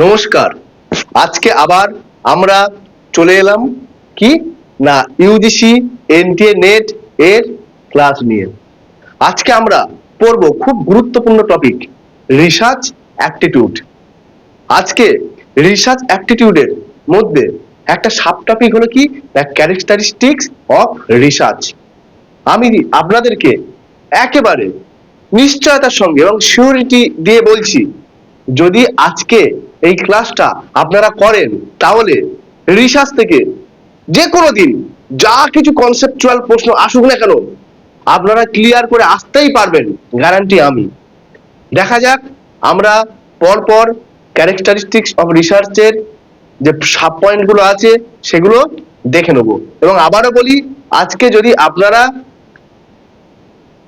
নমস্কার। আজকে আবার আমরা চলে এলাম কি না ইউজিসি এনটিএ নেট এর ক্লাস নিয়ে। আজকে আমরা পড়ব খুব গুরুত্বপূর্ণ টপিক, রিসার্চ অ্যাপটিটিউড। আজকে রিসার্চ অ্যাপটিটিউডের মধ্যে একটা সাব টপিক হলো কি, দ্য ক্যারেক্টারিস্টিক্স অফ রিসার্চ। আমি আপনাদেরকে একেবারে নিশ্চয়তার সঙ্গে এবং সিউরিটি দিয়ে বলছি, যদি আজকে এই ক্লাসটা আপনারা করেন তাহলে রিসার্চ থেকে যে কোনো দিন যা কিছু কনসেপচুয়াল প্রশ্ন আসুক না কেন আপনারা ক্লিয়ার করে আসতেই পারবেন, গ্যারান্টি আমি। দেখা যাক আমরা পরপর ক্যারেক্টারিস্টিক্স অফ রিসার্চের যে সাব পয়েন্টগুলো আছে সেগুলো দেখে নেব। এবং আবারও বলি, আজকে যদি আপনারা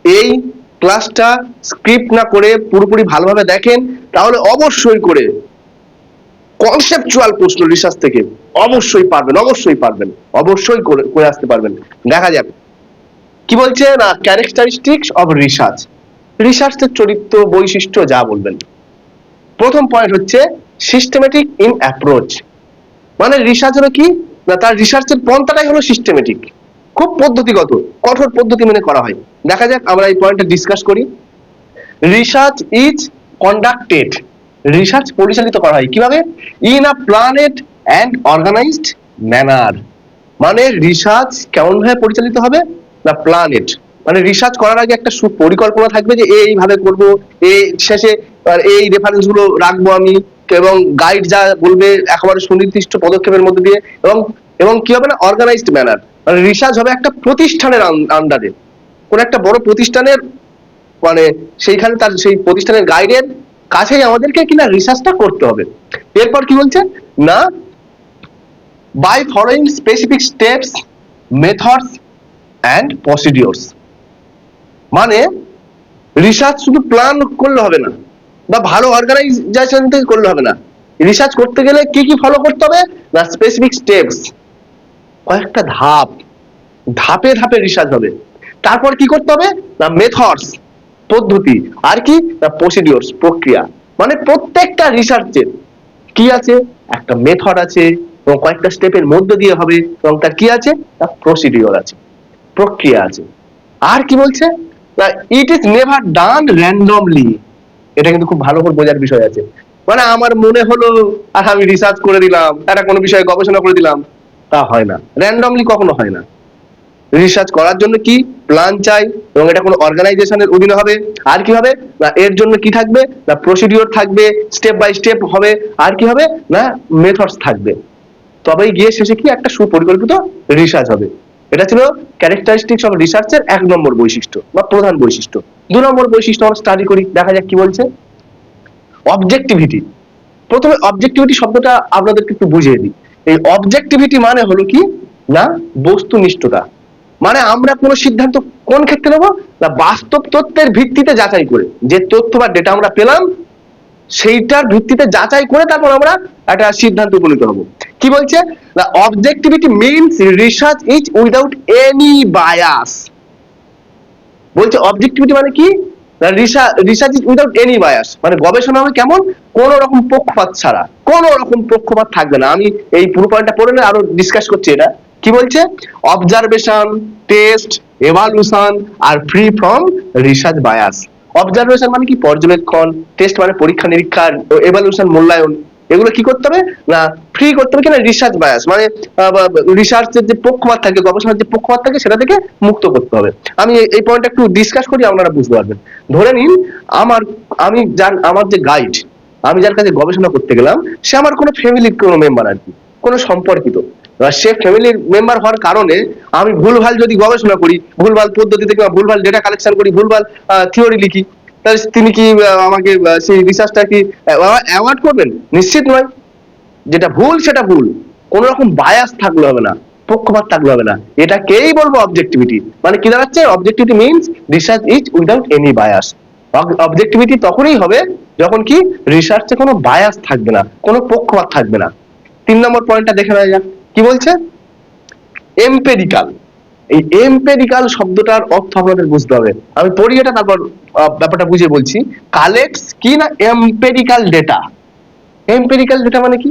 এই ক্লাসটা স্ক্রিপ্ট না করে পুরোপুরি ভালোভাবে দেখেন তাহলে অবশ্যই করে কনসেপচুয়াল প্রশ্ন রিসার্চ থেকে অবশ্যই পারবেন, অবশ্যই করে আসতে পারবেন। দেখা যাক কি বলছে না, ক্যারেক্টারিস্টিক্স অফ রিসার্চ। রিসার্চের চরিত্র বৈশিষ্ট্য যা বলবেন। প্রথম পয়েন্ট হচ্ছে সিস্টেমেটিক ইন অ্যাপ্রোচ। মানে রিসার্চ হলো কি না, তার রিসার্চের পন্থাটাই হলো সিস্টেমেটিক, খুব পদ্ধতিগত, কঠোর পদ্ধতি মেনে করা হয়। দেখা যাক আমরা এই পয়েন্টটা ডিসকাস করি। রিসার্চ ইজ কন্ডাক্টেড, রিসার্চ পরিচালিত করা হয় কিভাবে, in a planned and organised manner. মানে রিসার্চ কেমন ভাবে পরিচালিত হবে না, প্ল্যানেড মানে রিসার্চ করার আগে একটা সুপরিকল্পনা থাকবে যে এইভাবে করব, এই শেষে এই রেফারেন্স গুলো রাখবো আমি, এবং গাইড যা বলবে একেবারে সুনির্দিষ্ট পদক্ষেপের মধ্যে দিয়ে, এবং এবং কি হবে না, অর্গানাইজড ম্যানার। মানে রিসার্চ হবে একটা প্রতিষ্ঠানের আন্ডারে, কোন একটা বড় প্রতিষ্ঠানের, মানে সেইখানে তার সেই প্রতিষ্ঠানের গাইডের কাছেই আমাদেরকে কিনা রিসার্চটা করতে হবে। এরপর কি বলছে না, by following specific steps, methods and procedures. মানে রিসার্চ শুধু প্ল্যান করলে হবে না বা ভালো অর্গানাইজেশন থেকে করলে হবে না, রিসার্চ করতে গেলে কি কি ফলো করতে হবে না, স্পেসিফিক স্টেপস, কয়েকটা ধাপ, ধাপে ধাপে রিসার্চ হবে। তারপর কি করতে হবে না, মেথডস পদ্ধতি, আর কি না প্রসিডিওরস প্রক্রিয়া। মানে প্রত্যেকটা রিসার্চের কি আছে, একটা মেথড আছে এবং কয়েকটা স্টেপের মধ্য দিয়ে হবে, এবং তার কি আছে না প্রসিডিওর আছে, প্রক্রিয়া আছে। আর কি বলছে না, it is never done randomly. এটা কিন্তু খুব ভালো করে বোঝার বিষয় আছে। মানে আমার মনে হলো আর আমি রিসার্চ করে দিলাম, একটা কোনো বিষয়ে গবেষণা করে দিলাম, তা হয় না, র্যান্ডমলি কখনো হয় না। রিসার্চ করার জন্য কি প্ল্যান চাই, এবং এটা কোনো অর্গানাইজেশনের অধীনে হবে। আর কি হবে না, এর জন্য কি থাকবে না, প্রসিডিওর থাকবে, স্টেপ বাই স্টেপ হবে। আর কি হবে না, মেথডস থাকবে। তবেই গিয়ে শেষে কি একটা সুপরিকল্পিত রিসার্চ হবে। এটা ছিল ক্যারেক্টারিস্টিক্স অফ রিসার্চের 1 নম্বর বৈশিষ্ট্য বা প্রধান বৈশিষ্ট্য। 2 নম্বর বৈশিষ্ট্য আমরা স্টাডি করি, দেখা যাক কি বলছে। অবজেক্টিভিটি। প্রথমে অবজেক্টিভিটি শব্দটা আপনাদেরকে একটু বুঝিয়ে দিই। এই অবজেক্টিভিটি মানে হলো কি না, বস্তুনিষ্ঠতা। মানে আমরা কোনো সিদ্ধান্ত কোন ক্ষেত্রে নেব না, বাস্তব তথ্যের ভিত্তিতে যাচাই করে, যে তথ্য বা ডেটা আমরা পেলাম সেইটার ভিত্তিতে যাচাই করে তারপর আমরা একটা সিদ্ধান্ত উপনীত হব। কি বলছে না, objectivity means research is without any bias. বলছে অবজেক্টিভিটি মানে কি, research is without any bias, মানে গবেষণা হবে কেমন, কোন রকম পক্ষপাত ছাড়া, কোন রকম পক্ষপাত থাকবে না। আমি এই পুরো পয়েন্টটা পড়ে না আরো ডিসকাস করছি। এটা কি বলছে, অবজারভেশন, টেস্ট, এভালুশন আর free from research bias. Observation মানে কি পর্যবেক্ষণ, টেস্ট মানে পরীক্ষা নিরীক্ষা, এভালুশন মূল্যায়ন, এগুলো কি করতে হবে না ফ্রি করতে হবে কিনা রিসার্চ বায়াস, মানে রিসার্চের যে পক্ষপাত থাকে, গবেষণার যে পক্ষপাত থাকে সেটা থেকে মুক্ত করতে হবে। আমি এই পয়েন্টটা একটু ডিসকাস করি, আপনারা বুঝতে পারবেন। ধরে নিন আমার যে গাইড, আমি যার কাছে গবেষণা করতে গেলাম, সে আমার কোনো ফ্যামিলির কোনো মেম্বার, আর কি কোনো সম্পর্কিত। সে ফ্যামিলির মেম্বার হওয়ার কারণে আমি ভুলভাল যদি গবেষণা করি, ভুলভাল পদ্ধতিতে কিংবা ভুলভাল ডেটা কালেকশন করি, ভুলভাল থিওরি লিখি, তাহলে তিনি কি আমাকে সেই রিসার্চটা কি অ্যাওয়ার্ড করবেন? নিশ্চিত নয়। যেটা ভুল সেটা ভুল, কোন রকম বায়াস থাকলে হবে না, পক্ষপাত থাকলে হবে না। এটাকেই বলবো অবজেক্টিভিটি। মানে কি দাঁড়াচ্ছে, objectivity means research is without any bias. Objectivity তখনই হবে যখন কি রিসার্চে কোনো বায়াস থাকবে না, কোনো পক্ষপাত থাকবে না। 3 নম্বর পয়েন্টটা দেখে নেওয়া যাক কি বলছে, এমপেরিক্যাল। এই এমপেরিক্যাল শব্দটার অর্থ আপনাদের বুঝতে হবে। আমি পড়ি এটা, তারপর ব্যাপারটা বুঝিয়ে বলছি। কালেক্টস কি না এমপেরিক্যাল ডেটা, এম্পিরিক্যাল ডেটা মানে কি?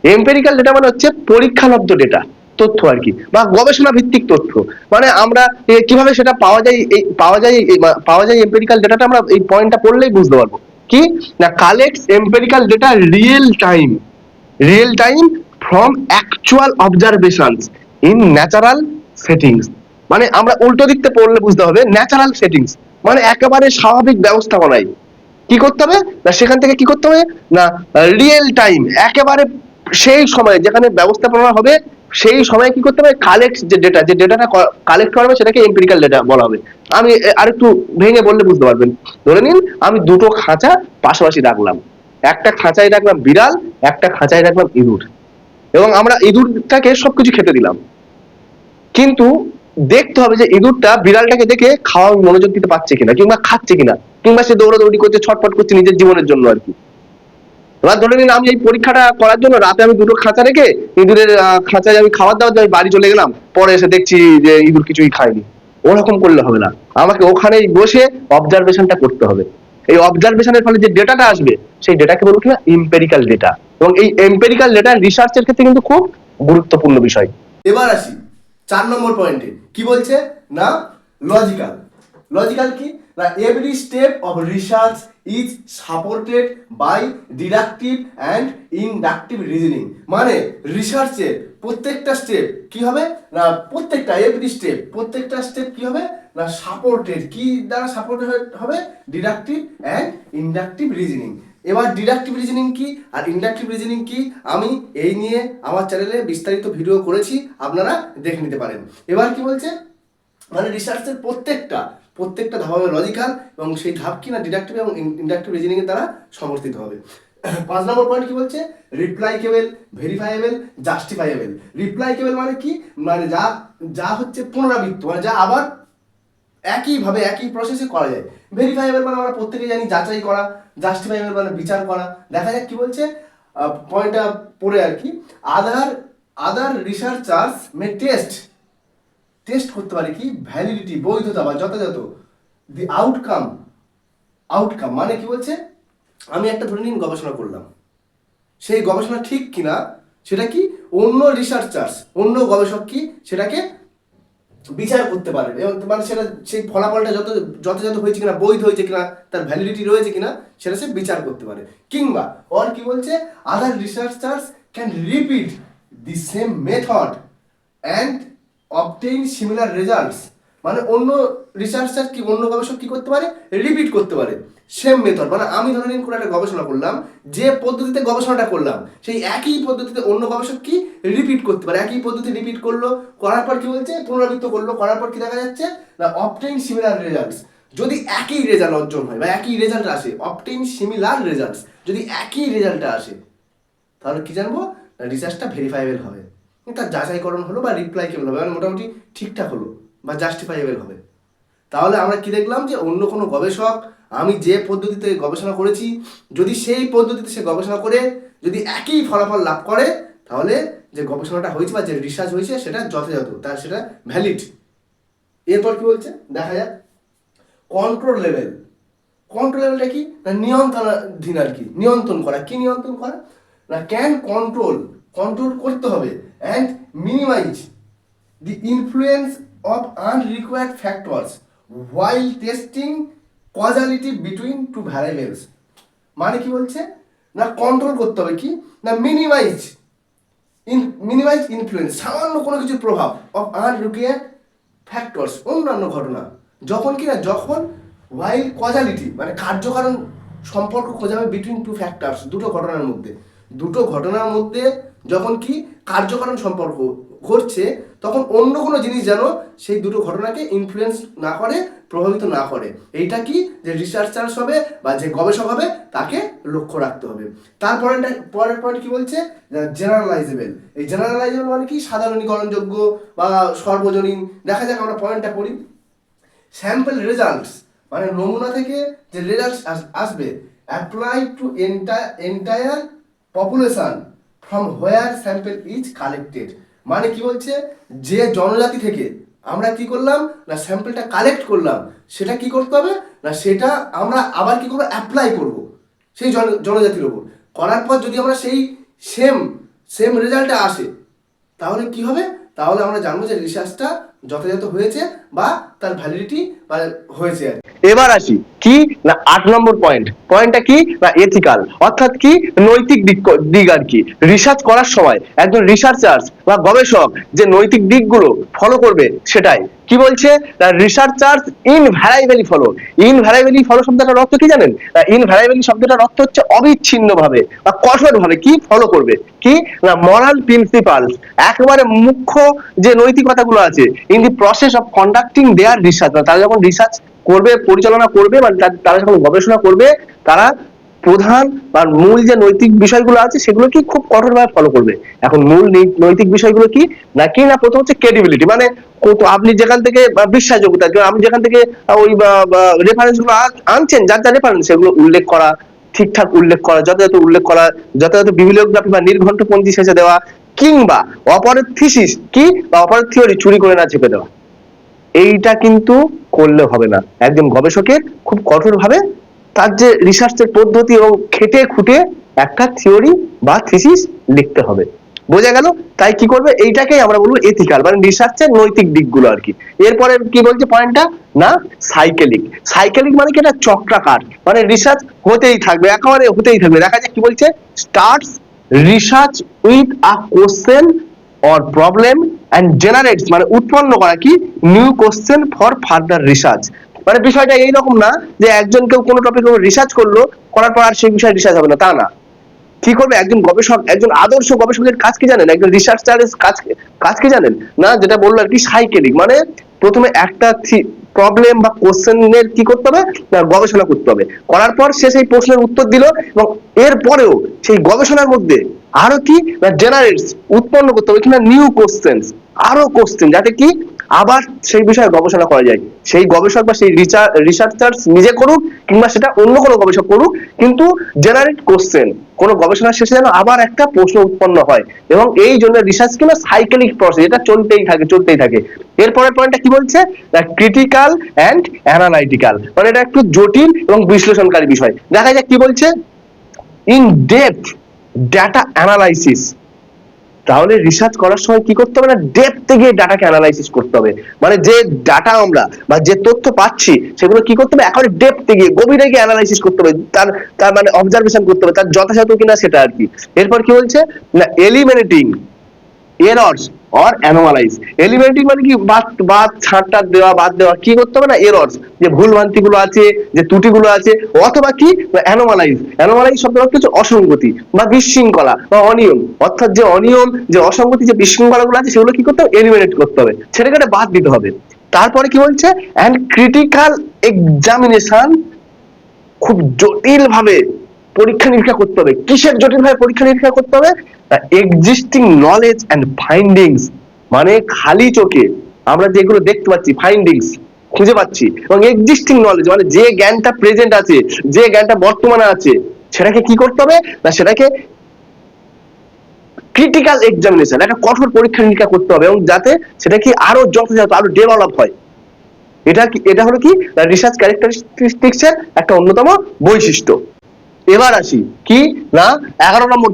এম্পিরিক্যাল ডেটা মানে হচ্ছে পরীক্ষালব্ধ ডেটা, তথ্য আর কি, বা গবেষণা ভিত্তিক তথ্য। মানে আমরা কিভাবে সেটা পাওয়া যায়, এই পাওয়া যায় এম্পিরিক্যাল ডেটাটা আমরা এই পয়েন্টটা পড়লেই বুঝতে পারবো। কি না, collects empirical data real time from actual observations in natural settings. মানে আমরা উল্টো দিকতে পড়লে বুঝতে হবে, ন্যাচারাল সেটিংস মানে একেবারে স্বাভাবিক ব্যবস্থাপনায় কি করতে হবে না, সেখান থেকে কি করতে হবে না, রিয়েল টাইম একেবারে সেই সময় যেখানে ব্যবস্থাপনা হবে সেই সময় কি করতে হবে, কালেক্ট যে ডেটাটা কালেক্ট করা হবে সেটাকে এম্পিরিক্যাল ডেটা বলা হবে। আমি আরেকটু ভেঙে বললে বুঝতে পারবেন। ধরে নিন আমি দুটো খাঁচা পাশাপাশি রাখলাম, একটা খাঁচায় রাখলাম বিড়াল, একটা খাঁচায় রাখলাম ইঁদুর, এবং আমরা ইঁদুরটাকে সবকিছু খেতে দিলাম, কিন্তু দেখতে হবে যে ইঁদুরটা বিড়ালটাকে দেখে খাওয়া মনোযোগ দিতে পারছে কিনা, কিংবা খাচ্ছে কিনা, কিংবা সে দৌড়াদৌড়ি করছে, ছটফট করছে নিজের জীবনের জন্য আর কি। এবার ধরে নিন আমি এই পরীক্ষাটা করার জন্য রাতে আমি দুটো খাঁচা রেখে ইঁদুরের খাঁচায় আমি খাবার দাবার দিয়ে আমি বাড়ি চলে গেলাম, পরে এসে দেখছি যে ইঁদুর কিছুই খায়নি। ওরকম করলে হবে না, আমাকে ওখানেই বসে অবজারভেশনটা করতে হবে। এই অবজারভেশনের ফলে যে ডেটাটা আসবে সেই ডেটাকে বলবো কিনা এম্পেরিক্যাল ডেটা, এবং এই এম্পেরিক্যাল ডেটা রিসার্চের ক্ষেত্রে কিন্তু খুব গুরুত্বপূর্ণ বিষয়। এবার আসি 4 নম্বর পয়েন্টে, কি বলছে না লজিক্যাল। লজিক্যাল কি না, every step of research is supported by deductive and inductive reasoning. মানে রিসার্চের প্রত্যেকটা স্টেপ কি হবে না, প্রত্যেকটা স্টেপ কি হবে না সাপোর্টেড, কি দ্বারা সাপোর্টেড হবে, ডিডাকটিভ অ্যান্ড ইনডাকটিভ রিজনিং। এবার ডিডাকটিভ রিজনিং কি আর ইনডাকটিভ রিজনিং কি, আমি এই নিয়ে আমার চ্যানেলে বিস্তারিত ভিডিও করেছি, আপনারা দেখে নিতে পারেন। এবার কি বলছে, মানে রিসার্চের প্রত্যেকটা ধাপ হবে লজিক্যাল, এবং সেই ধাপ কি না ডিডাকটিভ এবং ইনডাকটিভ রিজনিং এর দ্বারা সমর্থিত হবে। 5 নম্বর পয়েন্ট কি বলছে, রিপ্লাইকেবল, ভেরিফাইয়েবল, জাস্টিফাইয়েবল। রিপ্লাইকেবল মানে কি, মানে যা হচ্ছে পুনরাবৃত্ত, মানে যা আবার একইভাবে একই প্রসেসে করা যায়। ভেরিফাইয়েবল মানে আমরা প্রত্যেকে জানি যাচাই করা, জাস্টিফাইয়েবল মানে বিচার করা। দেখা যাক কি বলছে, পয়েন্টটা পড়ে আর কি, আদার রিসার্চার্স মে টেস্ট করতে পারে কি ভ্যালিডিটি, বৈধতা বা যথাযথ, দি আউটকাম মানে কি বলছে, আমি একটা ধরে নিন গবেষণা করলাম, সেই গবেষণা ঠিক কিনা সেটা কি অন্য রিসার্চার্স, অন্য গবেষক কি সেটাকে বিচার করতে পারে, এবং মানে সেটা সেই ফলাফলটা যথাযথ হয়েছে কিনা, বৈধ হয়েছে কিনা, তার ভ্যালিডিটি রয়েছে কিনা সেটা সে বিচার করতে পারে। কিংবা ওর কি বলছে, other researchers can repeat the same method and obtain similar results. মানে অন্য রিসার্চার কি, অন্য গবেষক কি করতে পারে, রিপিট করতে পারে সেম মেথড। মানে আমি ধরে নিন কোনো একটা গবেষণা করলাম, যে পদ্ধতিতে গবেষণাটা করলাম সেই একই পদ্ধতিতে অন্য গবেষক কি রিপিট করতে পারে, একই পদ্ধতি রিপিট করলো, করার পর কি বলছে, পুনরাবৃত্ত করলো, করার পর কি দেখা যাচ্ছে না অবটেইন সিমিলার রেজাল্টস। যদি একই রেজাল্ট অর্জন হয় বা একই রেজাল্ট আসে, অবটেইন সিমিলার রেজাল্টস, যদি একই রেজাল্টটা আসে তাহলে কি জানবো, রিসার্চটা ভেরিফাইবেল হবে, তার যাচাইকরণ হলো বা রিপ্লাইকেবল হবে, মানে মোটামুটি ঠিকঠাক হলো বা জাস্টিফাইবেল হবে। তাহলে আমরা কি দেখলাম যে অন্য কোনো গবেষক, আমি যে পদ্ধতিতে গবেষণা করেছি, যদি সেই পদ্ধতিতে সে গবেষণা করে যদি একই ফলাফল লাভ করে, তাহলে যে গবেষণাটা হয়েছে বা যে রিসার্চ হয়েছে সেটা যথাযথ, তার সেটা ভ্যালিড। এরপর কি বলছে দেখা যাক, কন্ট্রোল লেভেলটা কি না নিয়ন্ত্রণাধীন আর কি, নিয়ন্ত্রণ করা, কি নিয়ন্ত্রণ করা না ক্যান কন্ট্রোল করতে হবে, and minimise the influence of unrequired factors while testing causality between two variables। মানে কি বলছে না কন্ট্রোল করতে হবে, কি না মিনিমাইজ ইনফ্লুয়েন্স, সামান্য কোনো কিছুর প্রভাব, অফ আনরিকোয়ার্ড ফ্যাক্টরস, অন্যান্য ঘটনা, যখন কি না যখন while causality মানে কার্যকারণ সম্পর্ক খোঁজাবে বিটুইন টু ফ্যাক্টরস, দুটো ঘটনার মধ্যে যখন কি কার্যকারণ সম্পর্ক ঘটছে, তখন অন্য কোনো জিনিস যেন সেই দুটো ঘটনাকে ইনফ্লুয়েন্স না করে, প্রভাবিত না করে। এইটা কি যে রিসার্চার্স হবে বা যে গবেষক হবে তাকে লক্ষ্য রাখতে হবে। পরের পয়েন্ট কি বলছে, জেনারেলাইজেবল। এই জেনারেলাইজেবল মানে কি সাধারণীকরণযোগ্য বা সর্বজনীন। দেখা যাক আমরা পয়েন্টটা পড়ি, স্যাম্পল রেজাল্টস মানে নমুনা থেকে যে রেজাল্ট আসবে, apply to entire population from where sample is collected. মানে কি বলছে, যে জনজাতি থেকে আমরা কি করলাম না স্যাম্পলটা কালেক্ট করলাম, সেটা কি করতে হবে না সেটা আমরা আবার কি করবো, অ্যাপ্লাই করব সেই জনজাতির ওপর। করার পর যদি আমরা সেই সেম রেজাল্টে আসে, তাহলে কি হবে? তাহলে আমরা জানবো যে রিসার্চটা যথাযথ হয়েছে বা তার ভ্যালিডিটি হয়েছে আর কি। এবার আসি কি না 8 নম্বর পয়েন্টটা কি না এথিক্যাল, অর্থাৎ কি নৈতিক দিক আর কি। রিসার্চ করার সময় একজন রিসার্চার বা গবেষক যে নৈতিক দিকগুলো ফলো করবে সেটাই কি বলছে না রিসার্চার্স ইনভ্যারিয়েবলি ফলো শব্দটার অর্থ কি জানেন? ইনভ্যারিয়েবলি শব্দটার অর্থ হচ্ছে অবিচ্ছিন্নভাবে বা কঠোরভাবে কি ফলো করবে কি না মরাল প্রিন্সিপালস, একেবারে মুখ্য যে নৈতিকতাগুলো আছে in the process of conducting their research. তারা যখন রিসার্চ করবে, পরিচালনা করবে, মানে তারা যখন গবেষণা করবে, তারা প্রধান বা মূল যে নৈতিক বিষয়গুলো আছে সেগুলো কি খুব কঠোরভাবে ফলো করবে। এখন মূল নৈতিক বিষয়গুলো কি না প্রথম হচ্ছে ক্রেডিবিলিটি, মানে আপনি যেখান থেকে বিশ্বাসযোগ্যতা, আপনি যেখান থেকে ওই রেফারেন্স গুলো আনছেন, যার যা রেফারেন্স সেগুলো উল্লেখ করা, ঠিকঠাক উল্লেখ করা, যথাযথ উল্লেখ করা, যথাযথ বিবিলিওগ্রাফি বা নির্ঘণ্টপঞ্জি শেষে দেওয়া, কিংবা অপরের থিসিস কি বা অপরের থিওরি চুরি করে না চেপে দেওয়া। এইটা কিন্তু করলে হবে না। একজন গবেষকের খুব কঠোরভাবে তার যে রিসার্চের পদ্ধতি এবং খেটে খুঁটে একটা থিওরি বা থিসিস লিখতে হবে। বোঝা গেল? তাই কি করবে, এইটাকেই আমরা বলবো এথিক্যাল, মানে রিসার্চের নৈতিক দিকগুলো আর কি। এরপরে কি বলছে পয়েন্টটা না সাইকেলিক মানে কি এটা চক্রাকার, মানে রিসার্চ হতেই থাকবে, একেবারে হতেই থাকবে। দেখা যায় কি বলছে starts research with a question or problem and generates মানে উৎপন্ন করা কি new question for further research. মানে বিষয়টা এইরকম না যে একজন কেউ কোনো টপিকের উপর রিসার্চ করলো, করার পর আর সেই বিষয়ে রিসার্চ হবে না, তা না। কি করবে একজন গবেষক, একজন আদর্শ গবেষকের কাজ কি জানেন? একজন রিসার্চারের কাজ কি জানেন? না যেটা বললো আর কি সাইকেলিক, মানে প্রথমে একটা প্রবলেম বা কোশ্চেনের কি করতে হবে না গবেষণা করতে হবে, করার পর সে সেই প্রশ্নের উত্তর দিল, এবং এরপরেও সেই গবেষণার মধ্যে আরো কি না জেনারেটস উৎপন্ন করতে হবে কিনা নিউ কোশ্চেন, আরো কোশ্চেন, যাতে কি আবার সেই বিষয়ে গবেষণা করা যায়। সেই গবেষক বা সেই রিসার্চার নিজে করুক কিংবা সেটা অন্য কোনো গবেষক করুক, কিন্তু জেনারেট কোশ্চেন, কোনো গবেষণা শেষে যেন আবার একটা প্রশ্ন উৎপন্ন হয়। এবং এই জন্য রিসার্চ কিনা সাইকেলিক প্রসেস, এটা চলতেই থাকে। এরপরের পয়েন্টটা কি বলছে ক্রিটিক্যাল অ্যান্ড অ্যানালাইটিক্যাল, মানে এটা একটু জটিল এবং বিশ্লেষণকারী বিষয়। দেখা যাক কি বলছে ইন ডেপথ ডাটা অ্যানালাইসিস। তাহলে রিসার্চ করার সময় কি করতে হবে না ডেপথে গিয়ে ডাটাকে অ্যানালাইসিস করতে হবে, মানে যে ডাটা আমরা বা যে তথ্য পাচ্ছি সেগুলো কি করতে হবে একেবারে ডেপথে গিয়ে গভীরে গিয়ে অ্যানালাইসিস করতে হবে, তার মানে অবজারভেশন করতে হবে, তার যথাযথ কিনা সেটা আর কি। এরপর কি বলছে না এলিমিনেটিং এরর্স অর অ্যানোমালাইজ। এলিমিনেটিং মানে কি বাদ ছাঁটটা দেওয়া, বাদ দেওয়া, কি করতে হবে না এরর্স, যে ভুল ভ্রান্তি গুলো আছে, যে ত্রুটিগুলো আছে, অথবা কি অ্যানোমালাইজ শব্দের অর্থ হচ্ছে অসঙ্গতি বা বিশৃঙ্খলা বা অনিয়ম, অর্থাৎ যে অনিয়ম, যে অসঙ্গতি, যে বিশৃঙ্খলা গুলো আছে সেগুলো কি করতে হবে এলিমিনেট করতে হবে, সেটাকে বাদ দিতে হবে। তারপরে কি বলছে অ্যান্ড ক্রিটিক্যাল এক্সামিনেশন, খুব জটিল ভাবে পরীক্ষা নিরীক্ষা করতে হবে। কিসের জটিল ভাবে পরীক্ষা নিরীক্ষা করতে হবে? এক্সিস্টিং নলেজ এন্ড ফাইন্ডিংস, মানে খালি চোখে আমরা যেগুলো দেখতে পাচ্ছি ফাইন্ডিংস খুঁজে পাচ্ছি, এবং এক্সিস্টিং নলেজ মানে যে জ্ঞানটা প্রেজেন্ট আছে, যে জ্ঞানটা বর্তমানে আছে, সেটাকে কি করতে হবে না সেটাকে ক্রিটিক্যাল এক্সামিনেশন, একটা কঠোর পরীক্ষা নিরীক্ষা করতে হবে, এবং যাতে সেটা কি আরো যথাযথ আরো ডেভেলপ হয়। এটা হলো কি রিসার্চ ক্যারেক্টারিস্টিক্স এর একটা অন্যতম বৈশিষ্ট্য। এবার আসি কি না 11 নম্বর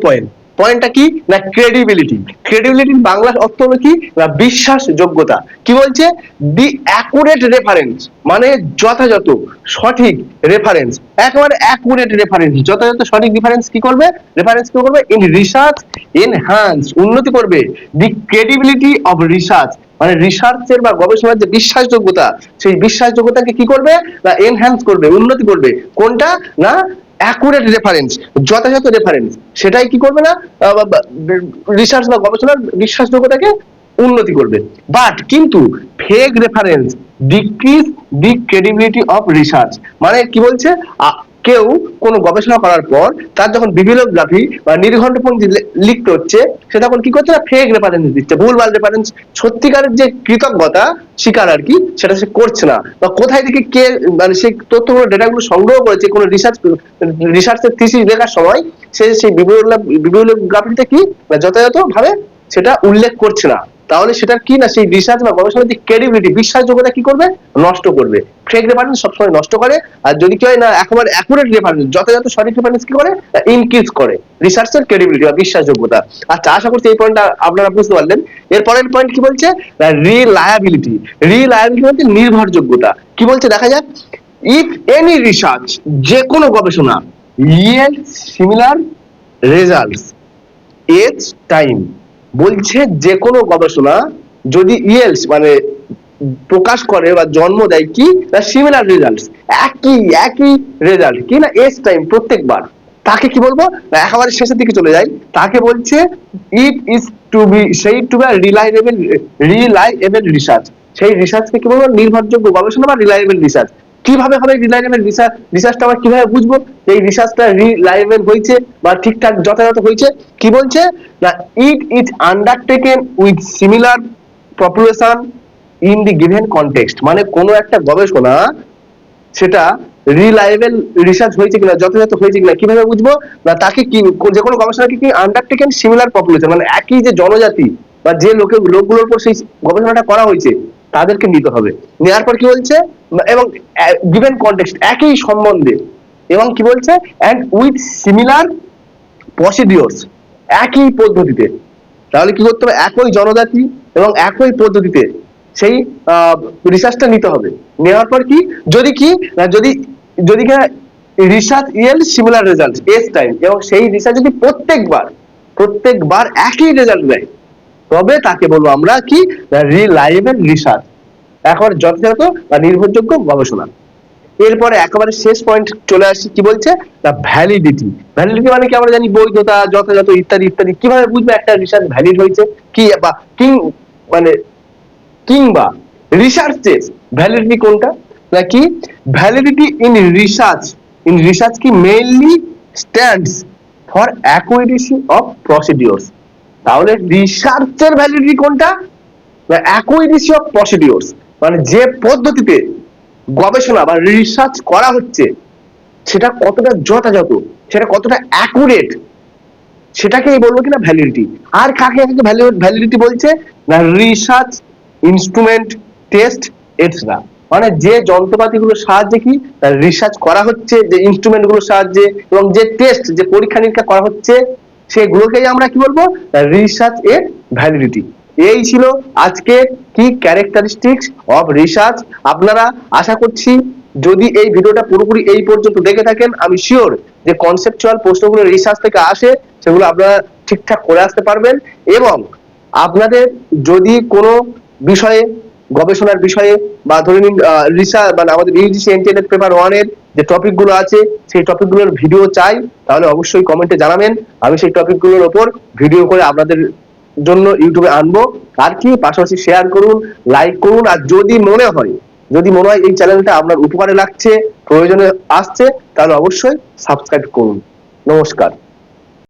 পয়েন্টটা কি না ক্রেডিবিলিটি বাংলা অর্থ হলো কি না বিশ্বাসযোগ্যতা। কি বলছে দি অ্যাকুরেট রেফারেন্স, মানে যথাযথ সঠিক রেফারেন্স, একেবারে অ্যাকুরেট রেফারেন্স, যথাযথ সঠিক রেফারেন্স কি করবে ইন রিসার্চ এনহান্স, উন্নতি করবে দি ক্রেডিবিলিটি অফ রিসার্চ, মানে রিসার্চের বা গবেষণার যে বিশ্বাসযোগ্যতা, সেই বিশ্বাসযোগ্যতাকে কি করবে না এনহ্যান্স করবে, উন্নতি করবে। কোনটা না অ্যাকুরেট রেফারেন্স, যথাযথ রেফারেন্স, সেটাই কি করবে না রিসার্চ বা গবেষণার বিশ্বাসযোগ্যতাকে উন্নতি করবে। বাট কিন্তু fake reference decrease the credibility of research, মানে কি বলছে কেউ কোনো গবেষণা করার পর তার যখন বিবিলিওগ্রাফি বা নির্ঘণ্টপঞ্জি লিখতে হচ্ছে, সে তখন কি করছে না ফেক রেফারেন্স দিচ্ছে, ভুলভাল রেফারেন্স, সত্যিকারের যে কৃতজ্ঞতা স্বীকার আর কি সেটা সে করছে না। বা কোথায় থেকে কে মানে সেই তথ্যগুলো ডেটাগুলো সংগ্রহ করেছে কোনো রিসার্চের থিসিস লেখার সময়, সে সেই বিবিলিওগ্রাফিতে কি যথাযথ ভাবে সেটা উল্লেখ করছে না। তাহলে সেটার কি না সেই রিসার্চ বা গবেষণার যে ক্রেডিবিলিটি, বিশ্বাসযোগ্যতা কি করবে, নষ্ট করবে। ফেক রেফারেন্স সবসময় নষ্ট করে, আর যদি কি হয় না একেবারে অ্যাকুরেট রেফারেন্স, যথাযথ সঠিক রেফারেন্স কি করে, ইনক্রিজ করে রিসার্চের ক্রেডিবিলিটি বা বিশ্বাসযোগ্যতা। আচ্ছা, আশা করছি এই পয়েন্টটা আপনারা বুঝতে পারলেন। এরপরের পয়েন্ট কি বলছে, রিলায়াবিলিটি। রিলায়াবিলিটি বলতে নির্ভরযোগ্যতা। কি বলছে দেখা যাক, ইফ এনি রিসার্চ, যে কোনো গবেষণা, yields similar results as time, বলছে যে কোনো গবেষণা যদি ইয়েলস মানে প্রকাশ করে বা জন্ম দেয় কি না সিমিলার রেজাল্টস, একই রেজাল্ট কি না এজ টাইম, প্রত্যেকবার, তাকে কি বলবো, একেবারে শেষের দিকে চলে যাই, তাকে বলছে ইট ইজ টু বি সেই টু বি রিলায়েবল রিসার্চ। সেই রিসার্চকে কি বলবো, নির্ভরযোগ্য গবেষণা বা রিলায়েবল রিসার্চ। কিভাবে হবে রিলায়েবল রিসার্চ, রিসার্চটা আমরা কিভাবে বুঝবো এই রিসার্চটা রিলায়েবল হয়েছে বা ঠিকঠাক যথাযথ হয়েছে? কি বলছে না, it is undertaken with similar population in the given context. মানে কোনো একটা গবেষণা সেটা রিলায়েবল রিসার্চ হয়েছে কিনা, যথাযথ হয়েছে কিনা কিভাবে বুঝবো না, তাকে কি যে কোনো গবেষণাকে কি আন্ডারটেকেন সিমিলার পপুলেশন, মানে একই যে জনজাতি বা যে লোকগুলোর উপর সেই গবেষণাটা করা হয়েছে তাদেরকে নিতে হবে। নেওয়ার পর কি বলছে, এবং গিভেন কনটেক্সট একই সম্বন্ধে, এবং কি বলছে এন্ড উইথ সিমিলার প্রসিডিওরস একই পদ্ধতিতে। তাহলে কি করতে হবে, একই জনজাতি এবং একই পদ্ধতিতে সেই রিসার্চটা নিতে হবে। নেওয়ার পর কি, যদি কি না যদি যদি research yield similar result as time, এবং সেই রিসার্চ যদি প্রত্যেকবার একই রেজাল্ট দেয়, তবে তাকে বলবো আমরা কি, রিলায়েবল রিসার্চ, এখন যথাযথ বা নির্ভরযোগ্য গবেষণা। এরপরে একেবারে শেষ পয়েন্ট চলে আসি, কি বলছে না ভ্যালিডিটি। ভ্যালিডিটি মানে কি, আমরা জানি বৈধতা, যথাযথ ইত্যাদি ইত্যাদি। কিভাবে বুঝবে একটা রিসার্চ ভ্যালিড হয়েছে, কি বা মানে কিংবা রিসার্চের ভ্যালিডিটি কোনটা, নাকি ভ্যালিডিটি ইন রিসার্চ কি mainly stands for accuracy of procedures. তাহলে রিসার্চের ভ্যালিডিটি কোনটা, অ্যাকুরেসি অফ প্রসিডিওরস, মানে যে পদ্ধতিতে গবেষণা বা রিসার্চ করা হচ্ছে সেটা কতটা যথাযথ, সেটা কতটা অ্যাকুরেট, সেটাকেই বলবো কিনা ভ্যালিডিটি। আর কাকে ভ্যালিডিটি বলছে না, রিসার্চ ইনস্ট্রুমেন্ট, টেস্ট এটসেট্রা, মানে যে যন্ত্রপাতিগুলোর সাহায্যে কি রিসার্চ করা হচ্ছে, যে ইনস্ট্রুমেন্ট গুলোর সাহায্যে, এবং যে টেস্ট যে পরীক্ষা নিরীক্ষা করা হচ্ছে, সেগুলোকেই আমরা কি বলবো, রিসার্চ এর ভ্যালিডিটি। এই ছিল আজকে কি ক্যারেক্টারিস্টিক্স অফ রিসার্চ। আপনারা আশা করছি যদি এই ভিডিওটা পুরোপুরি এই পর্যন্ত দেখে থাকেন, আমি শিওর যে কনসেপচুয়াল প্রশ্নগুলো রিসার্চ থেকে আসে সেগুলো আপনারা ঠিকঠাক করে আসতে পারবেন। এবং আপনাদের যদি কোনো বিষয়ে, গবেষণার বিষয়ে বা ধরে নিন রিসার্চ মানে আমাদের ইউজিসি এনটিএনএট পেপার 1 এর যে টপিকগুলো আছে সেই টপিকগুলোর ভিডিও চাই, তাহলে অবশ্যই কমেন্টে জানাবেন। আমি সেই টপিকগুলোর উপর ভিডিও করে আপনাদের জন্য ইউটিউবে আনবো। আর কি পাশাপাশি শেয়ার করুন, লাইক করুন, আর যদি মনে হয় এই চ্যানেলটা আপনার উপকারে লাগছে, প্রয়োজনে আসছে, তাহলে অবশ্যই সাবস্ক্রাইব করুন। নমস্কার।